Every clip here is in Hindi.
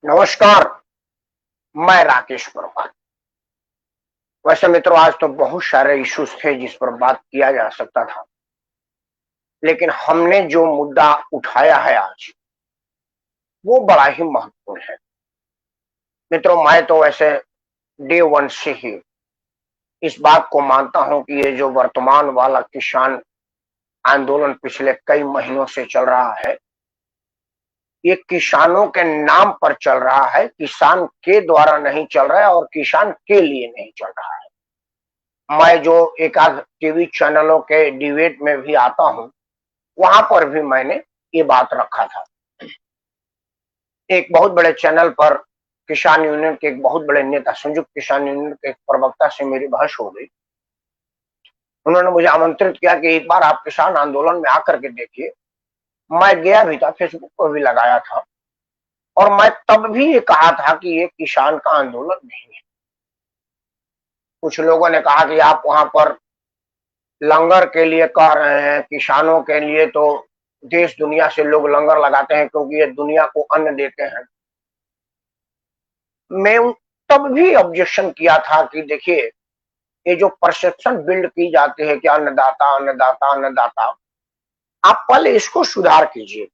नमस्कार। मैं राकेश वर्मा। वैसे मित्रों, आज तो बहुत सारे इश्यूज थे जिस पर बात किया जा सकता था, लेकिन हमने जो मुद्दा उठाया है आज, वो बड़ा ही महत्वपूर्ण है। मित्रों, मैं तो वैसे डे वन से ही इस बात को मानता हूं कि ये जो वर्तमान वाला किसान आंदोलन पिछले कई महीनों से चल रहा है, ये किसानों के नाम पर चल रहा है, किसान के द्वारा नहीं चल रहा है और किसान के लिए नहीं चल रहा है। मैं जो एक आध टीवी चैनलों के डिबेट में भी आता हूं, वहां पर भी मैंने ये बात रखा था। एक बहुत बड़े चैनल पर किसान यूनियन के एक बहुत बड़े नेता, संयुक्त किसान यूनियन के एक प्रवक्ता से मेरी बहस हो गई। उन्होंने मुझे आमंत्रित किया कि एक बार आप किसान आंदोलन में आकर के देखिए। मैं गया भी था, फेसबुक पर भी लगाया था, और मैं तब भी ये कहा था कि ये किसान का आंदोलन नहीं है। कुछ लोगों ने कहा कि आप वहां पर लंगर के लिए कह रहे हैं, किसानों के लिए तो देश दुनिया से लोग लंगर लगाते हैं क्योंकि ये दुनिया को अन्न देते हैं। मैं तब भी ऑब्जेक्शन किया था कि देखिए, ये जो परसेप्शन बिल्ड की जाती है कि अन्नदाता अन्नदाता अन्नदाता, आप पहले इसको सुधार कीजिए।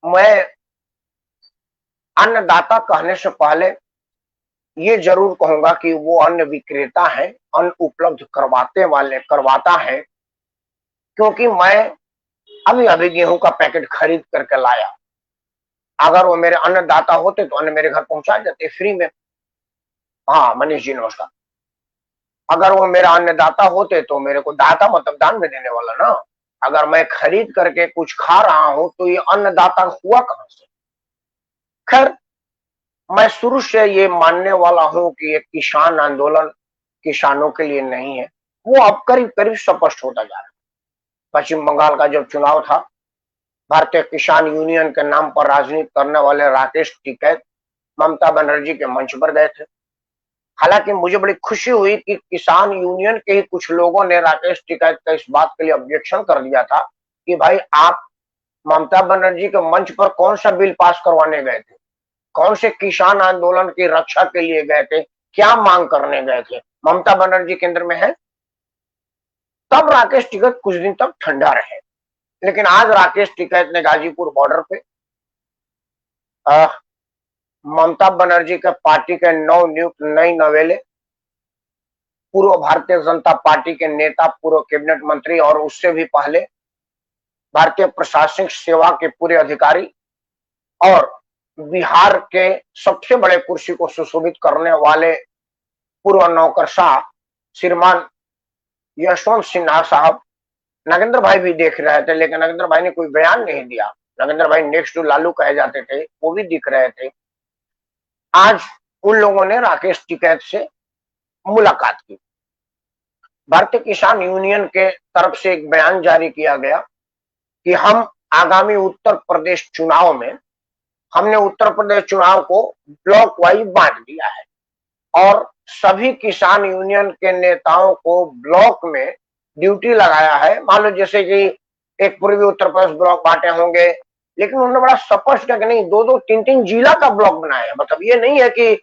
मैं अन्नदाता कहने से पहले ये जरूर कहूंगा कि वो अन्न विक्रेता है, अन्न उपलब्ध करवाता है। क्योंकि मैं अभी अभी गेहूं का पैकेट खरीद करके लाया। अगर वो मेरे अन्नदाता होते तो अन्न मेरे घर पहुंचा देते फ्री में। हाँ मनीष जी, नमस्कार। अगर वो मेरा अन्नदाता होते तो मेरे को दाता मतलब दान में देने वाला ना। अगर मैं खरीद करके कुछ खा रहा हूं तो ये अन्नदाता हुआ कहां से? खैर, मैं शुरू से ये मानने वाला हूं कि ये किसान आंदोलन किसानों के लिए नहीं है। वो अब करीब करीब स्पष्ट होता जा रहा है। पश्चिम बंगाल का जब चुनाव था, भारतीय किसान यूनियन के नाम पर राजनीति करने वाले राकेश टिकैत ममता बनर्जी के मंच पर गए थे। हालांकि मुझे बड़ी खुशी हुई कि किसान यूनियन के ही कुछ लोगों ने राकेश टिकैत का इस बात के लिए ऑब्जेक्शन कर दिया था कि भाई, आप ममता बनर्जी के मंच पर कौन सा बिल पास करवाने गए थे? कौन से किसान आंदोलन की रक्षा के लिए गए थे? क्या मांग करने गए थे? ममता बनर्जी केंद्र में है। तब राकेश टिकैत कुछ दिन तक ठंडा रहे, लेकिन आज राकेश टिकैत ने गाजीपुर बॉर्डर पे ममता बनर्जी के पार्टी के नवनियुक्त नई नवेले, पूर्व भारतीय जनता पार्टी के नेता, पूर्व कैबिनेट मंत्री और उससे भी पहले भारतीय प्रशासनिक सेवा के पूरे अधिकारी और बिहार के सबसे बड़े कुर्सी को सुशोभित करने वाले पूर्व नौकरशाह श्रीमान यशवंत सिन्हा साहब, नागेंद्र भाई भी देख रहे थे, लेकिन नागेंद्र भाई ने कोई बयान नहीं दिया। नागेंद्र भाई नेक्स्ट टू लालू कहे जाते थे, वो भी दिख रहे थे। आज उन लोगों ने राकेश टिकैत से मुलाकात की। भारतीय किसान यूनियन के तरफ से एक बयान जारी किया गया कि हम आगामी उत्तर प्रदेश चुनाव में, हमने उत्तर प्रदेश चुनाव को ब्लॉक वाइज बांट दिया है और सभी किसान यूनियन के नेताओं को ब्लॉक में ड्यूटी लगाया है। मान लो जैसे कि एक पूर्वी उत्तर प्रदेश ब्लॉक बांटे होंगे, लेकिन उन्होंने बड़ा स्पष्ट किया कि नहीं, दो दो तीन तीन जिला का ब्लॉक बनाया है। मतलब ये नहीं है कि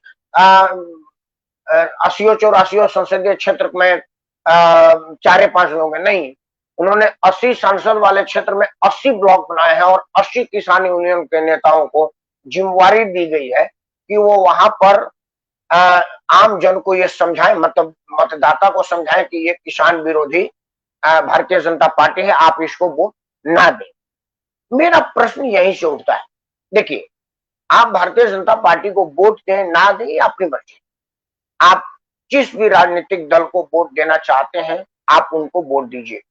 80 84 संसदीय क्षेत्र में 4-5 लोग हैं, नहीं। उन्होंने 80 सांसद वाले क्षेत्र में 80 ब्लॉक बनाए हैं और 80 किसान यूनियन के नेताओं को जिम्मेवारी दी गई है कि वो वहां पर आम जन को ये समझाएं, मतलब मतदाता को समझाएं कि ये किसान विरोधी भारतीय जनता पार्टी है, आप इसको वोट ना दें। मेरा प्रश्न यहीं से उठता है। देखिए, आप भारतीय जनता पार्टी को वोट दें ना दें, ये आपकी मर्जी। आप जिस भी राजनीतिक दल को वोट देना चाहते हैं, आप उनको वोट दीजिए।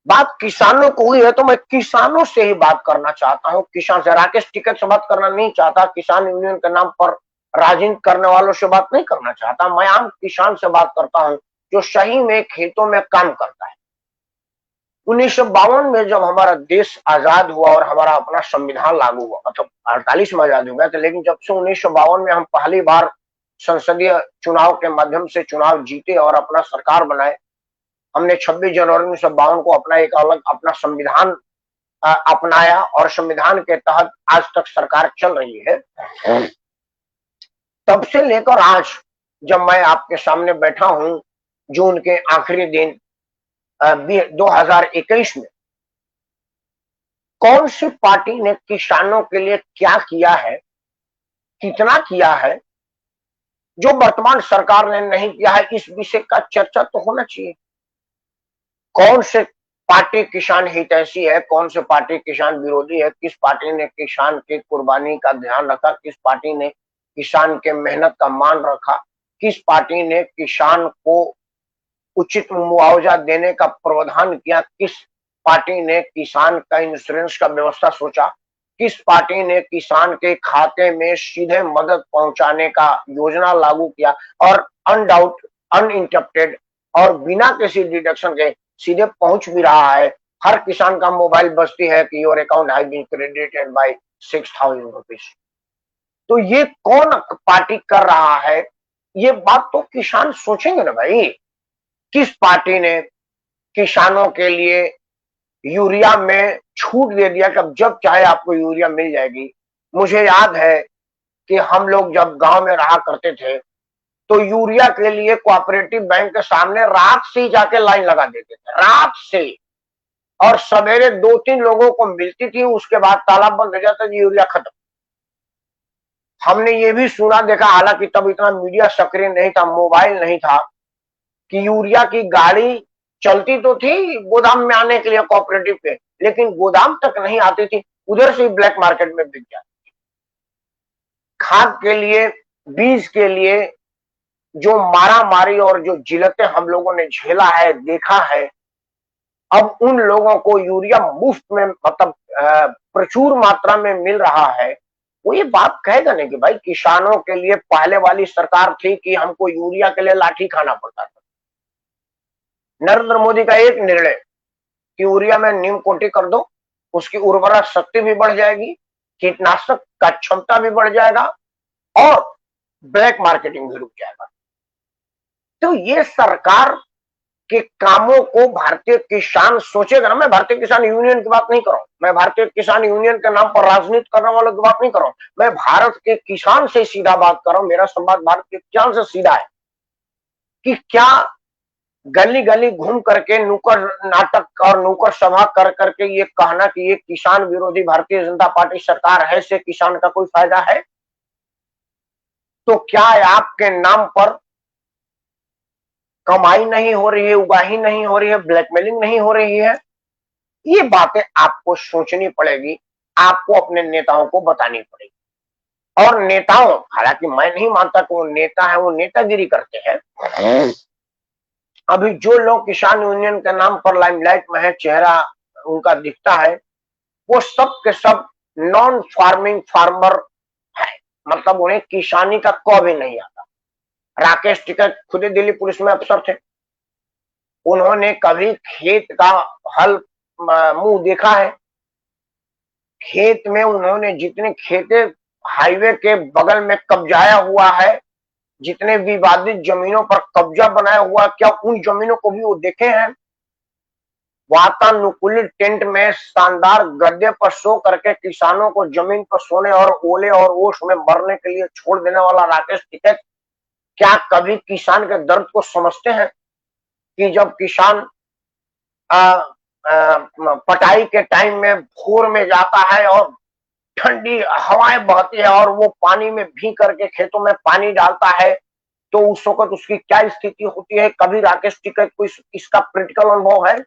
बात किसानों को हुई है तो मैं किसानों से ही बात करना चाहता हूं, किसान से। राकेश टिकैत से बात करना नहीं चाहता, किसान यूनियन के नाम पर राजनीति करने वालों से बात नहीं करना चाहता। मैं आम किसान से बात करता हूं जो सही में खेतों में काम करता है। 1952 में जब हमारा देश आजाद हुआ और हमारा अपना संविधान लागू हुआ, मतलब 48 में आजाद हो गया था, लेकिन जब से 1952 में हम पहली बार संसदीय चुनाव के माध्यम से चुनाव जीते और अपना सरकार बनाए, हमने 26 जनवरी 1952 को अपना एक अलग अपना संविधान अपनाया और संविधान के तहत आज तक सरकार चल रही है, तब से लेकर आज जब मैं आपके सामने बैठा हूं, जून के आखिरी दिन 2021 में, कौन सी पार्टी ने किसानों के लिए क्या किया है, कितना किया है, जो वर्तमान सरकार ने नहीं किया है, इस विषय का चर्चा तो होना चाहिए। कौन से पार्टी किसान हितैषी है, कौन से पार्टी किसान विरोधी है, किस पार्टी ने किसान की कुर्बानी का ध्यान रखा, किस पार्टी ने किसान के मेहनत का मान रखा, किस पार्टी ने किसान को उचित मुआवजा देने का प्रावधान किया, किस पार्टी ने किसान का इंश्योरेंस का व्यवस्था सोचा, किस पार्टी ने किसान के खाते में सीधे मदद पहुंचाने का योजना लागू किया और अनडाउट अनइंटरप्टेड और बिना किसी डिडक्शन के सीधे पहुंच भी रहा है। हर किसान का मोबाइल बजती है कि your account has been credited by 6,000 rupees. तो ये कौन पार्टी कर रहा है, ये बात तो किसान सोचेंगे ना भाई। किस पार्टी ने किसानों के लिए यूरिया में छूट दे दिया कि अब जब चाहे आपको यूरिया मिल जाएगी। मुझे याद है कि हम लोग जब गांव में रहा करते थे तो यूरिया के लिए कोऑपरेटिव बैंक के सामने रात से ही जाके लाइन लगा देते थे, रात से, और सवेरे 2-3 लोगों को मिलती थी, उसके बाद ताला बंद हो जाता था, यूरिया खत्म। हमने ये भी सुना देखा, हालांकि तब इतना मीडिया सक्रिय नहीं था, मोबाइल नहीं था, कि यूरिया की गाड़ी चलती तो थी गोदाम में आने के लिए कोऑपरेटिव पे, लेकिन गोदाम तक नहीं आती थी, उधर से ब्लैक मार्केट में बिक जाती। खाद के लिए, बीज के लिए जो मारा मारी और जो जिलतें हम लोगों ने झेला है, देखा है, अब उन लोगों को यूरिया मुफ्त में, मतलब प्रचुर मात्रा में मिल रहा है, वो ये बात कहेगा नहीं कि भाई किसानों के लिए पहले वाली सरकार थी कि हमको यूरिया के लिए लाठी खाना पड़ता था। नरेंद्र मोदी का एक निर्णय कि यूरिया में नीम कोटी कर दो, उसकी उर्वरक शक्ति भी बढ़ जाएगी, कीटनाशक का क्षमता भी बढ़ जाएगा और ब्लैक मार्केटिंग भी रुक जाएगा। तो ये सरकार के कामों को भारतीय किसान सोचेगा ना। मैं भारतीय किसान यूनियन की बात नहीं कर रहा हूं, मैं भारतीय किसान यूनियन के नाम पर राजनीति करने वालों की बात नहीं कर रहा हूं, मैं भारत के किसान से सीधा बात कर रहा हूं। मेरा संवाद भारत के किसान से सीधा है कि क्या गली गली घूम करके नुक्कड़ नाटक और नुक्कड़ सभा कर करके ये कहना कि ये किसान विरोधी भारतीय जनता पार्टी सरकार है, से किसान का कोई फायदा है? तो क्या आपके नाम पर कमाई नहीं हो रही है, उगाही नहीं हो रही है, ब्लैकमेलिंग नहीं हो रही है? ये बातें आपको सोचनी पड़ेगी, आपको अपने नेताओं को बतानी पड़ेगी। और नेताओं, हालांकि मैं नहीं मानता कि वो नेता है, वो नेतागिरी करते हैं। अभी जो लोग किसान यूनियन के नाम पर लाइमलाइट में है, चेहरा उनका दिखता है, वो सब के सब नॉन फार्मिंग फार्मर है, मतलब उन्हें किसानी का क भी नहीं आता। राकेश टिकैत खुद दिल्ली पुलिस में अफसर थे, उन्होंने कभी खेत का हल मुंह देखा है? खेत में उन्होंने जितने खेते हाईवे के बगल में कब्जाया हुआ है, जितने विवादित जमीनों पर कब्जा बनाया हुआ, क्या उन जमीनों को भी वो देखे हैं? वातानुकूलित टेंट में शानदार गद्दे पर सो करके किसानों को जमीन पर सोने और ओले और ओस में मरने के लिए छोड़ देने वाला राकेश टिकैत क्या कभी किसान के दर्द को समझते हैं कि जब किसान पटाई के टाइम में भोर में जाता है और ठंडी हवाएं बहती है और वो पानी में भीग करके खेतों में पानी डालता है, तो उस वक्त उसकी क्या स्थिति होती है? कभी राकेश टिकैत को इसका प्रैक्टिकल अनुभव है?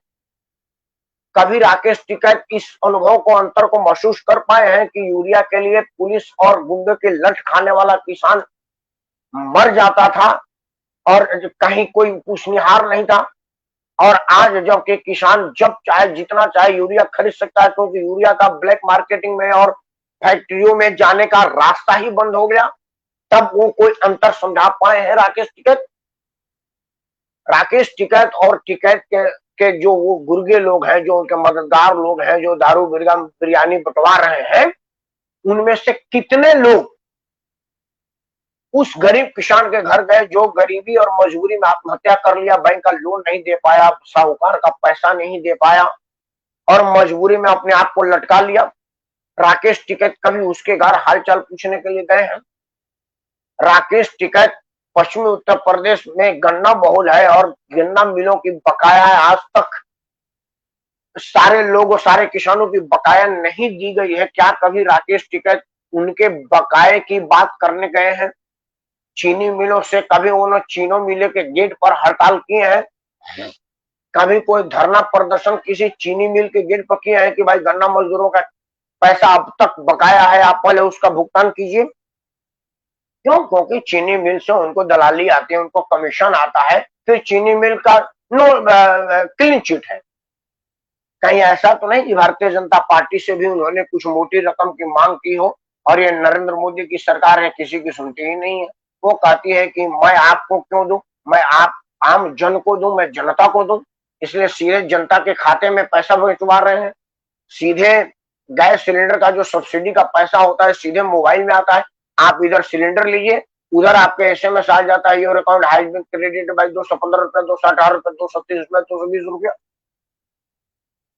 कभी राकेश टिकैत इस अनुभव को, अंतर को महसूस कर पाए हैं कि यूरिया के लिए पुलिस और गुंडे के लठ खाने वाला किसान मर जाता था और कहीं कोई पूछनिहार नहीं था? और आज जबकि किसान जब चाहे जितना चाहे यूरिया खरीद सकता है, क्योंकि यूरिया का ब्लैक मार्केटिंग में और फैक्ट्रियों में जाने का रास्ता ही बंद हो गया, तब वो कोई अंतर समझा पाए हैं राकेश टिकैत? राकेश टिकैत और टिकैत के जो वो गुर्गे लोग हैं, जो उनके मददगार लोग हैं, जो दारू बिरयानी बंटवा रहे हैं, उनमें से कितने लोग उस गरीब किसान के घर गए जो गरीबी और मजबूरी में आत्महत्या कर लिया, बैंक का लोन नहीं दे पाया, साहूकार का पैसा नहीं दे पाया और मजबूरी में अपने आप को लटका लिया। राकेश टिकैत कभी उसके घर हालचाल पूछने के लिए गए हैं? राकेश टिकैत पश्चिमी उत्तर प्रदेश में गन्ना बहुल है और गन्ना मिलों की बकाया है, आज तक सारे लोगों सारे किसानों की बकाया नहीं दी गई है। क्या कभी राकेश टिकैत उनके बकाये की बात करने गए हैं? चीनी मिलों से कभी उन्होंने चीनो मिलों के गेट पर हड़ताल किए हैं? कभी कोई धरना प्रदर्शन किसी चीनी मिल के गेट पर किया है कि भाई गन्ना मजदूरों का पैसा अब तक बकाया है, आप पहले उसका भुगतान कीजिए? क्यों? क्योंकि चीनी मिल से उनको दलाली आती है, उनको कमीशन आता है, फिर चीनी मिल का नो क्लीन चिट है। कहीं ऐसा तो नहीं कि भारतीय जनता पार्टी से भी उन्होंने कुछ मोटी रकम की मांग की हो और ये नरेंद्र मोदी की सरकार है, किसी की सुनती ही नहीं है। वो कहती है कि मैं आपको क्यों दूं, मैं आप आम जन को दूं, मैं जनता को दूं, इसलिए सीधे जनता के खाते में पैसा भिजवा रहे हैं। सीधे गैस सिलेंडर का जो सब्सिडी का पैसा होता है सीधे मोबाइल में आता है। आप इधर सिलेंडर लीजिए, उधर आपके एसएमएस आ जाता है, your account has been credited by 215 रुपए, 218 रुपए, 230 रुपए, 220 रुपया।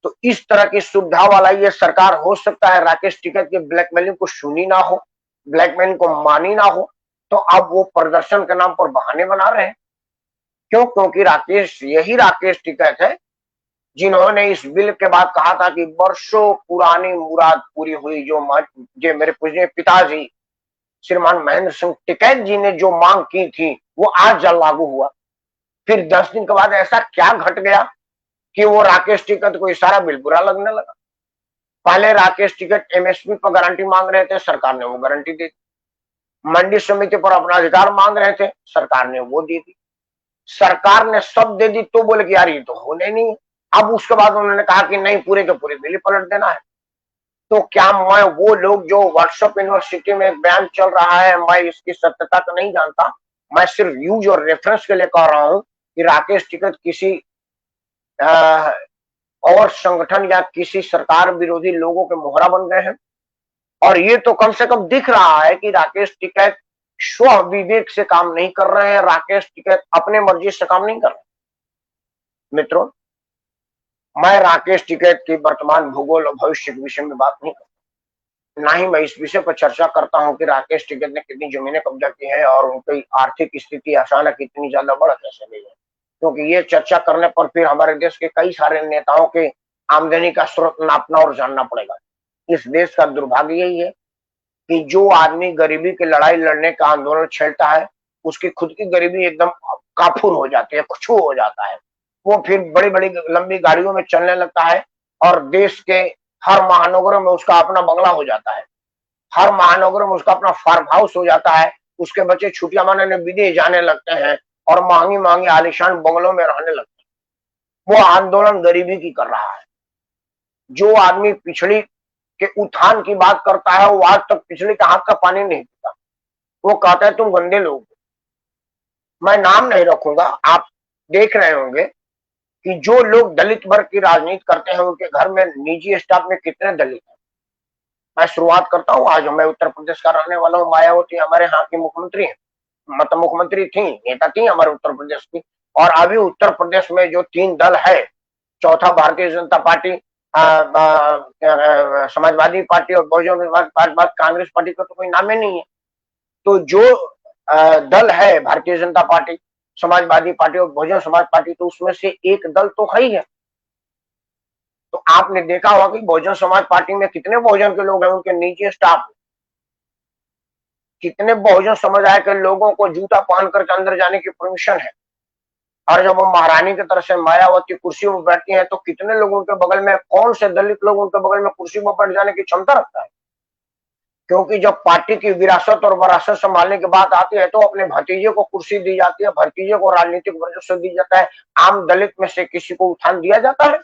तो इस तरह की सुविधा वाला ये सरकार हो सकता है? राकेश टिकैत के ब्लैकमेलिंग को सुनी ना हो, ब्लैकमेलिंग को मानी ना हो, तो अब वो प्रदर्शन के नाम पर बहाने बना रहे हैं। क्यों? क्योंकि यही राकेश टिकैत है जिन्होंने इस बिल के बाद कहा था कि वर्षों पुरानी मुराद पूरी हुई। जो मेरे पूजनीय पिताजी श्रीमान महेंद्र सिंह टिकैत जी ने जो मांग की थी वो आज लागू हुआ। फिर 10 दिन के बाद ऐसा क्या घट गया कि वो राकेश टिकैत को सारा बिल बुरा लगने लगा? पहले राकेश टिकैत एमएसपी पर गारंटी मांग रहे थे, सरकार ने वो गारंटी दी। मंडी समिति पर अपना अधिकार मांग रहे थे, सरकार ने वो दी थी। सरकार ने सब दे दी तो बोले कि यार ये तो होने नहीं है। अब उसके बाद उन्होंने कहा कि नहीं, पूरे के पूरे बिल पलट देना है। तो क्या मैं वो लोग जो व्हाट्सएप यूनिवर्सिटी में एक बयान चल रहा है, मैं इसकी सत्यता तो नहीं जानता, मैं सिर्फ यूज और रेफरेंस के लिए कह रहा हूं कि राकेश टिकैत किसी और संगठन या किसी सरकार विरोधी लोगों के मोहरा बन गए हैं। और ये तो कम से कम दिख रहा है कि राकेश टिकैत स्व विवेक से काम नहीं कर रहे हैं, राकेश टिकैत अपने मर्जी से काम नहीं कर रहे। मित्रों, मैं राकेश टिकैत की वर्तमान भूगोल और भविष्य के विषय में बात नहीं करता, ना ही मैं इस विषय पर चर्चा करता हूं कि राकेश टिकैत ने कितनी जमीनें कब्जा की हैं और उनकी आर्थिक स्थिति अचानक इतनी ज्यादा बढ़ कैसे गई है। क्योंकि ये चर्चा करने पर फिर हमारे देश के कई सारे नेताओं के आमदनी का स्रोत नापना और जानना पड़ेगा। इस देश का दुर्भाग्य यही है कि जो आदमी गरीबी की लड़ाई लड़ने का आंदोलन छेड़ता है, उसकी खुद की गरीबी एकदम काफूर हो जाती है, कुछू हो जाता है। वो फिर बड़ी बड़ी लंबी गाड़ियों में चलने लगता है और देश के हर महानगरों में उसका अपना बंगला हो जाता है, हर महानगरों में उसका अपना फार्म हाउस हो जाता है। उसके बच्चे छुट्टियां मनाने विदेश जाने लगते हैं और महंगी महंगी आलीशान बंगलों में रहने लगते हैं। वो आंदोलन गरीबी की कर रहा है। जो आदमी पिछड़ी के उत्थान की बात करता है वो आज तक पिछड़ी के हाथ का पानी नहीं पीता। वो कहता है तुम गंदे लोग। मैं नाम नहीं रखूंगा, आप देख रहे होंगे कि जो लोग दलित वर्ग की राजनीति करते हैं उनके घर में निजी स्टाफ में कितने दलित हैं। मैं शुरुआत करता हूँ, आज मैं उत्तर प्रदेश का रहने वाला हूँ। मायावती हमारे यहाँ की मुख्यमंत्री है, मतलब मुख्यमंत्री थी, नेता थी हमारे उत्तर प्रदेश की। और अभी उत्तर प्रदेश में जो 3 दल है, चौथा भारतीय जनता पार्टी, समाजवादी पार्टी और बहुजन समाज पार्टी, कांग्रेस पार्टी का तो कोई नाम ही नहीं है। तो जो दल है भारतीय जनता पार्टी, समाजवादी पार्टी और बहुजन समाज पार्टी, तो उसमें से एक दल तो है ही है। तो आपने देखा होगा कि बहुजन समाज पार्टी में कितने बहुजन के लोग हैं, उनके निजी स्टाफ, कितने बहुजन समुदाय के लोगों को जूता पहन करके अंदर जाने की परमिशन है। और जब वो महारानी की तरफ से मायावती कुर्सी पर बैठती है तो कितने लोगों के बगल में, कौन से दलित लोग उनके बगल में कुर्सी पर बैठ जाने की क्षमता रखता है? क्योंकि जब पार्टी की विरासत और वरासत संभालने की बात आती है तो अपने भतीजे को कुर्सी दी जाती है, भतीजे को राजनीतिक वर्चस्व दी जाता है, आम दलित में से किसी को उत्थान दिया जाता है?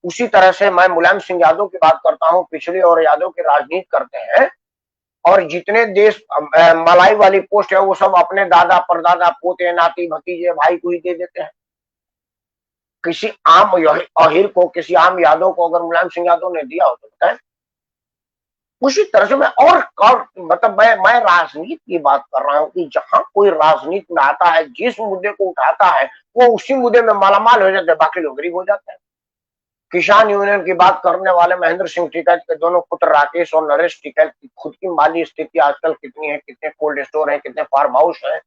उसी तरह से मैं मुलायम सिंह यादव की बात करता हूं, पिछड़ी और यादव की राजनीति करते हैं और जितने देश मलाई वाली पोस्ट है वो सब अपने दादा परदादा पोते नाती भतीजे भाई को ही दे देते हैं। किसी आम अहिर को, किसी आम यादव को अगर मुलायम सिंह यादव ने दिया हो तो बताए। उसी तरह से मैं और मतलब मैं राजनीति की बात कर रहा हूं कि जहां कोई राजनीति में आता है, जिस मुद्दे को उठाता है वो उसी मुद्दे में मालामाल हो जाता है, बाकी लोग गरीब हो जाते हैं। किसान यूनियन की बात करने वाले महेंद्र सिंह टिकैत के दोनों पुत्र राकेश और नरेश टिकैत की खुद की माली स्थिति आजकल कितनी है, कितने कोल्ड स्टोर है, कितने फार्म हाउस है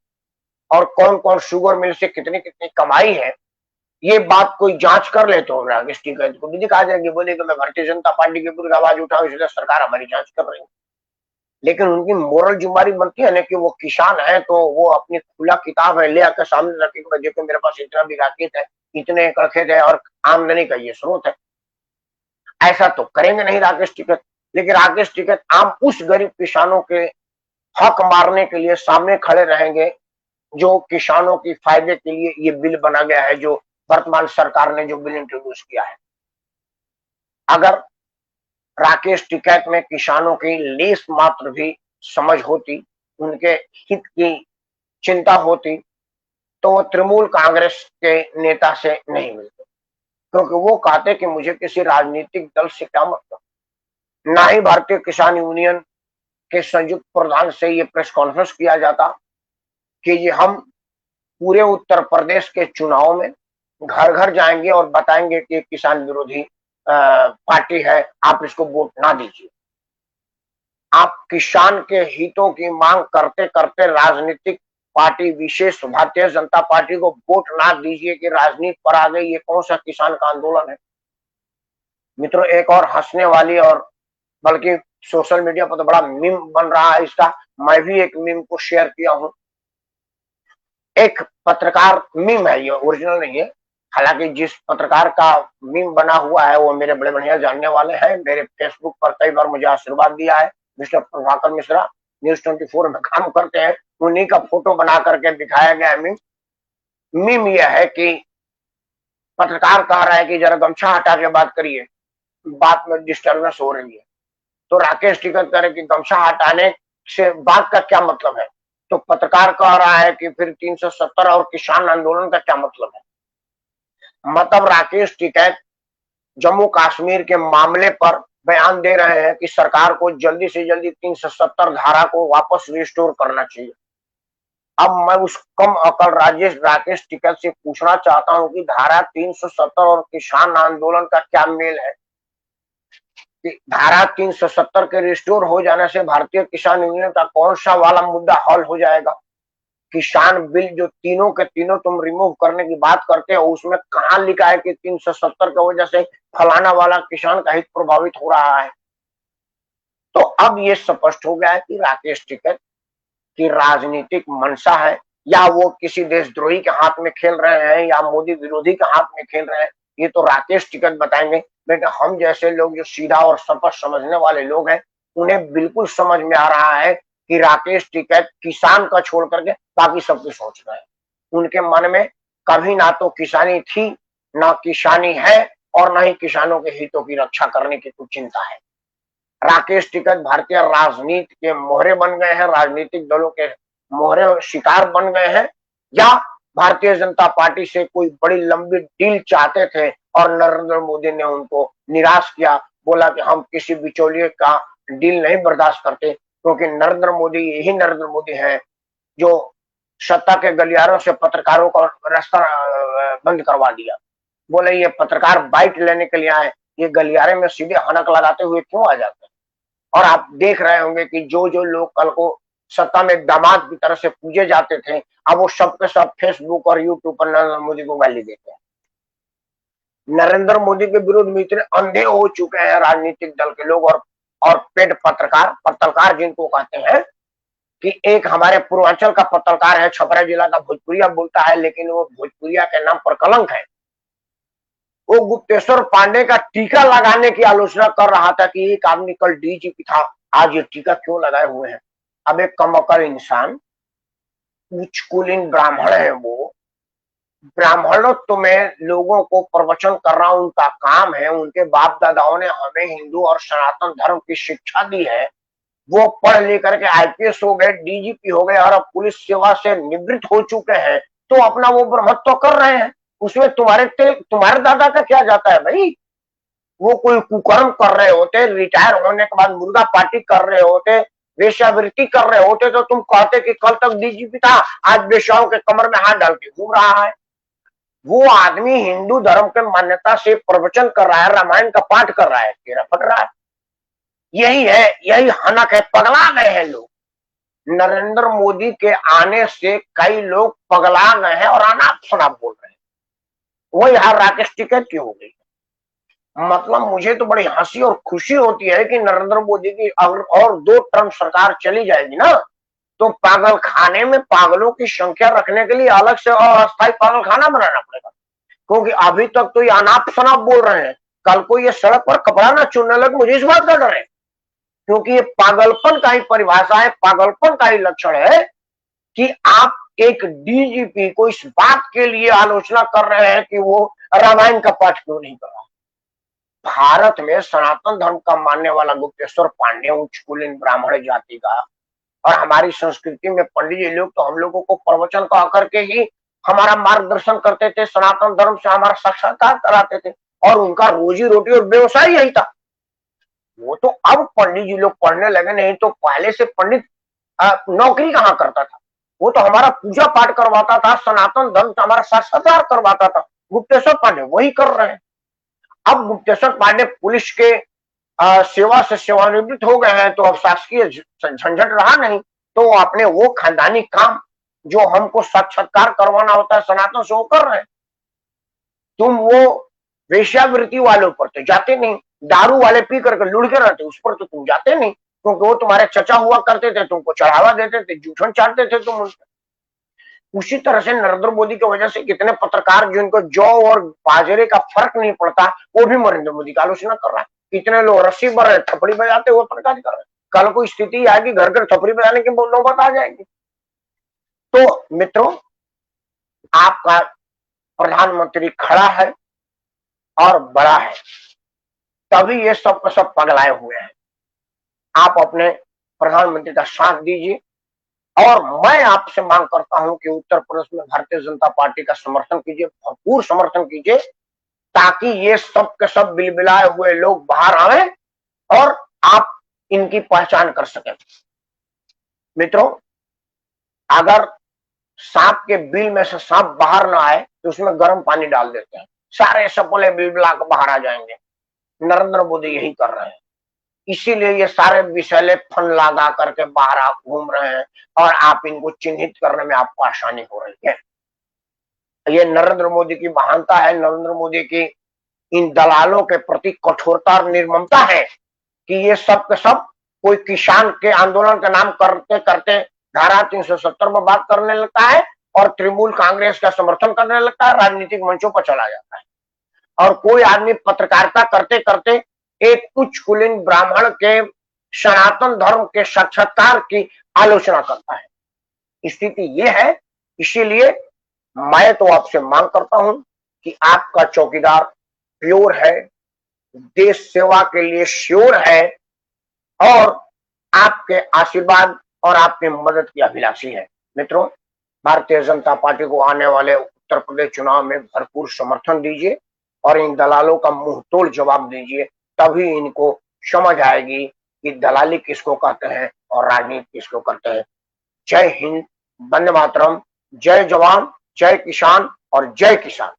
और कौन कौन शुगर मिल से कितनी कितनी कमाई है, ये बात कोई जांच कर ले तो राकेश टिकैत को भी दिखा जाएगी, बोले कि मैं भारतीय जनता पार्टी के विरुद्ध आवाज उठाऊं इसलिए सरकार हमारी जांच कर रही है। लेकिन उनकी मोरल जिम्मेदारी बनती है ना कि वो किसान है तो वो अपनी खुला किताब है ले आकर सामने रखेंगे, देखो मेरे पास इतना भी राकेश है, इतने एकड़ खेत है और आमदनी का ये स्रोत है। ऐसा तो करेंगे नहीं राकेश टिकैत, लेकिन राकेश टिकैत आम उस गरीब किसानों के हक मारने के लिए सामने खड़े रहेंगे जो किसानों की फायदे के लिए ये बिल बना गया है, जो वर्तमान सरकार ने जो बिल इंट्रोड्यूस किया है। अगर राकेश टिकैत में किसानों की लेस मात्र भी समझ होती, उनके हित की चिंता होती, तो वो तृणमूल कांग्रेस के नेता से नहीं मिलते, क्योंकि वो कहते कि मुझे किसी राजनीतिक दल से क्या मतलब। ना ही भारतीय किसान यूनियन के संयुक्त प्रधान से ये प्रेस कॉन्फ्रेंस किया जाता कि ये हम पूरे उत्तर प्रदेश के चुनाव में घर घर जाएंगे और बताएंगे कि किसान विरोधी पार्टी है, आप इसको वोट ना दीजिए। आप किसान के हितों की मांग करते करते राजनीतिक पार्टी विशेष भारतीय जनता पार्टी को वोट ना दीजिए कि राजनीति पर आ गई, ये कौन सा किसान का आंदोलन है। मित्रों, एक और हंसने वाली और बल्कि सोशल मीडिया पर तो बड़ा मीम बन रहा है इसका, मैं भी एक मीम को शेयर किया हूं। एक पत्रकार, मीम है ये, ओरिजिनल नहीं है, हालांकि जिस पत्रकार का मीम बना हुआ है वो मेरे बड़े बढ़िया जानने वाले हैं, मेरे फेसबुक पर कई बार मुझे आशीर्वाद दिया है, मिस्टर प्रभाकर मिश्रा News24 में काम करते हैं, उन्हीं का फोटो बना करके दिखाया गया मीम। मीम यह है कि पत्रकार कह रहा है कि जरा गमछा हटा के बात करिए, बात में डिस्टर्बेंस हो रही है। तो राकेश टिकैत कह रहे कि गमछा हटाने से बात का क्या मतलब है, तो पत्रकार कह रहा है कि फिर 370 और किसान आंदोलन का क्या मतलब है। मतलब राकेश टिकैत जम्मू कश्मीर के मामले पर बयान दे रहे हैं कि सरकार को जल्दी से जल्दी 370 धारा को वापस रिस्टोर करना चाहिए। अब मैं उस कम अकल राकेश टिकैत से पूछना चाहता हूं कि धारा 370 और किसान आंदोलन का क्या मेल है। कि धारा 370 के रिस्टोर हो जाने से भारतीय किसान यूनियन का कौन सा वाला मुद्दा हल हो जाएगा। किसान बिल जो तीनों के तीनों तुम रिमूव करने की बात करते हो, उसमें कहां लिखा है कि 370 की वजह से फलाना वाला किसान का हित प्रभावित हो रहा है। तो अब ये स्पष्ट हो गया है कि राकेश टिकैत की राजनीतिक मंशा है, या वो किसी देशद्रोही के हाथ में खेल रहे हैं या मोदी विरोधी के हाथ में खेल रहे हैं, ये तो राकेश टिकैत बताएंगे। लेकिन हम जैसे लोग जो सीधा और स्पष्ट समझने वाले लोग हैं, उन्हें बिल्कुल समझ में आ रहा है कि राकेश टिकैत किसान का छोड़ करके बाकी सब कुछ सोच रहे हैं। उनके मन में कभी ना तो किसानी थी, ना किसानी है, और न ही किसानों के हितों की रक्षा करने की कुछ चिंता है। राकेश टिकैत भारतीय राजनीति के मोहरे बन गए हैं, राजनीतिक दलों के मोहरे शिकार बन गए हैं, या भारतीय जनता पार्टी से कोई बड़ी लंबी डील चाहते थे और नरेंद्र मोदी ने उनको निराश किया, बोला कि हम किसी बिचौलिए का डील नहीं बर्दाश्त करते, क्योंकि नरेंद्र मोदी यही नरेंद्र मोदी है जो सत्ता के गलियारों से पत्रकारों का रास्ता बंद करवा दिया। बोले ये पत्रकार बाइट लेने के लिए आए, ये गलियारे में सीधे हनक लगाते हुए क्यों आ जाते हैं। और आप देख रहे होंगे कि जो जो लोग कल को सत्ता में दामाद की तरह से पूजे जाते थे, अब वो सबके सब फेसबुक और यूट्यूब पर नरेंद्र मोदी को गाली देते हैं। नरेंद्र मोदी के विरुद्ध में इतने अंधे हो चुके हैं राजनीतिक दल के लोग और पेड पत्रकार जिनको कहते हैं, कि एक हमारे पूर्वांचल का पत्रकार है, छपरा जिला का, भोजपुरिया बोलता है, लेकिन वो भोजपुरिया के नाम पर कलंक है। वो गुप्तेश्वर पांडे का टीका लगाने की आलोचना कर रहा था कि एक आदमी कल डीजीपी था, आज ये टीका क्यों लगाए हुए हैं। अब एक कमअकल इंसान, उच्च कुलीन ब्राह्मण है वो, ब्राह्मणत्व में लोगों को प्रवचन कर रहा, उनका काम है, उनके बाप दादाओं ने हमें हिंदू और सनातन धर्म की शिक्षा दी है, वो पढ़ लिख करके आईपीएस हो गए, डीजीपी हो गए और अब पुलिस सेवा से निवृत्त हो चुके हैं, तो अपना वो ब्रह्मत्व कर रहे हैं, उसमें तुम्हारे दादा का क्या जाता है भाई। वो कोई कुकर्म कर रहे होते, रिटायर होने के बाद मुर्गा पार्टी कर रहे होते, वेश्यावृत्ति कर रहे होते, तो तुम कहते कि कल तक डीजीपी था, आज वेश्याओं के कमर में हाथ डाल के घूम रहा है। वो आदमी हिंदू धर्म के मान्यता से प्रवचन कर रहा है, रामायण का पाठ कर रहा है, तेरा पट रहा है। यही है, यही हनक है, पगला गए हैं लोग। नरेंद्र मोदी के आने से कई लोग पगला गए हैं और अनाप शनाप बोल रहे हैं। वो यहाँ राकेश टिकैत की हो गई। मतलब मुझे तो बड़ी हंसी और खुशी होती है कि नरेंद्र मोदी की अगर और 2 टर्म सरकार चली जाएगी ना, तो पागल खाने में पागलों की संख्या रखने के लिए अलग से अस्थायी पागल खाना बनाना पड़ेगा। क्योंकि अभी तक तो ये अनाप शनाप बोल रहे हैं, कल को ये सड़क पर कपड़ा ना चुनने लगे, मुझे इस बात का डर है। क्योंकि ये पागलपन का ही परिभाषा है, पागलपन का ही लक्षण है कि आप एक डीजीपी को इस बात के लिए आलोचना कर रहे हैं कि वो रामायण का पाठ क्यों नहीं कर रहा। भारत में सनातन धर्म का मानने वाला गुप्तेश्वर पांडे उच्च कुलीन ब्राह्मण जाति का, और हमारी संस्कृति में पंडित जी लोग तो हम लोगों को प्रवचन कहा करके ही हमारा मार्गदर्शन करते थे, सनातन धर्म से हमारा साक्षात्कार कराते थे, और उनका रोजी रोटी और व्यवसाय यही था। वो तो अब पंडित जी लोग पढ़ने लगे, नहीं तो पहले से पंडित नौकरी कहाँ करता था। वो तो हमारा पूजा पाठ करवाता था, सनातन धर्म से हमारा साक्षात्कार करवाता था। गुप्तेश्वर पांडे वही कर रहे हैं। अब गुप्तेश्वर पांडे पुलिस के सेवा से सेवानिवृत्त हो गए हैं, तो अब शासकीय झंझट रहा नहीं, तो अपने वो खानदानी काम जो हमको साक्षात्कार करवाना होता है सनातन से, वो कर रहे हैं। तुम वो वेश्यावृत्ति वालों पर तो जाते नहीं, दारू वाले पी करके लुढ़के रहते उस पर तो तुम जाते नहीं, क्योंकि वो तुम्हारे चचा हुआ करते थे, तुमको चढ़ावा देते थे, जूठन चाटते थे तुम उनसे। उसी तरह से नरेंद्र मोदी की वजह से कितने पत्रकार जिनको जौ और बाजरे का फर्क नहीं पड़ता, वो भी नरेंद्र मोदी की आलोचना कर रहा है। कितने लोग रस्सी पर थपड़ी बजाते हुए पत्रकार कर रहे हैं। कल को स्थिति आएगी घर घर थपड़ी बजाने की नौबत आ जाएगी। तो मित्रों, आपका प्रधानमंत्री खड़ा है और बड़ा है, तभी ये सब का सब पगलाए हुए हैं। आप अपने प्रधानमंत्री का साथ दीजिए, और मैं आपसे मांग करता हूं कि उत्तर प्रदेश में भारतीय जनता पार्टी का समर्थन कीजिए, भरपूर समर्थन कीजिए, ताकि ये सब के सब बिलबिलाए हुए लोग बाहर आए और आप इनकी पहचान कर सकें। मित्रों, अगर सांप के बिल में से सांप बाहर ना आए तो उसमें गर्म पानी डाल देते हैं, सारे सपने बिलबिला कर बाहर आ जाएंगे। नरेंद्र मोदी यही कर रहे हैं, इसीलिए ये सारे विषैले फन लगा करके बाहर आप घूम रहे हैं, और आप इनको चिन्हित करने में आपको आसानी हो रही है। ये नरेंद्र मोदी की महानता है, नरेंद्र मोदी की इन दलालों के प्रति कठोरता और निर्ममता है कि ये सब के सब कोई किसान के आंदोलन का नाम करते करते धारा 370 में बात करने लगता है, और तृणमूल कांग्रेस का समर्थन करने लगता है, राजनीतिक मंचों पर चला जाता है। और कोई आदमी पत्रकारिता करते करते एक उच्च कुलीन ब्राह्मण के सनातन धर्म के साक्षात्कार की आलोचना करता है। स्थिति ये है, इसीलिए मैं तो आपसे मांग करता हूं कि आपका चौकीदार प्योर है, देश सेवा के लिए श्योर है, और आपके आशीर्वाद और आपकी मदद की अभिलाषी है। मित्रों, भारतीय जनता पार्टी को आने वाले उत्तर प्रदेश चुनाव में भरपूर समर्थन दीजिए, और इन दलालों का मुंह तोड़ जवाब दीजिए, तभी इनको समझ आएगी कि दलाली किसको कहते हैं और राजनीति किसको करते हैं। जय हिंद, वंदे मातरम, जय जवान, जय किसान और जय किसान।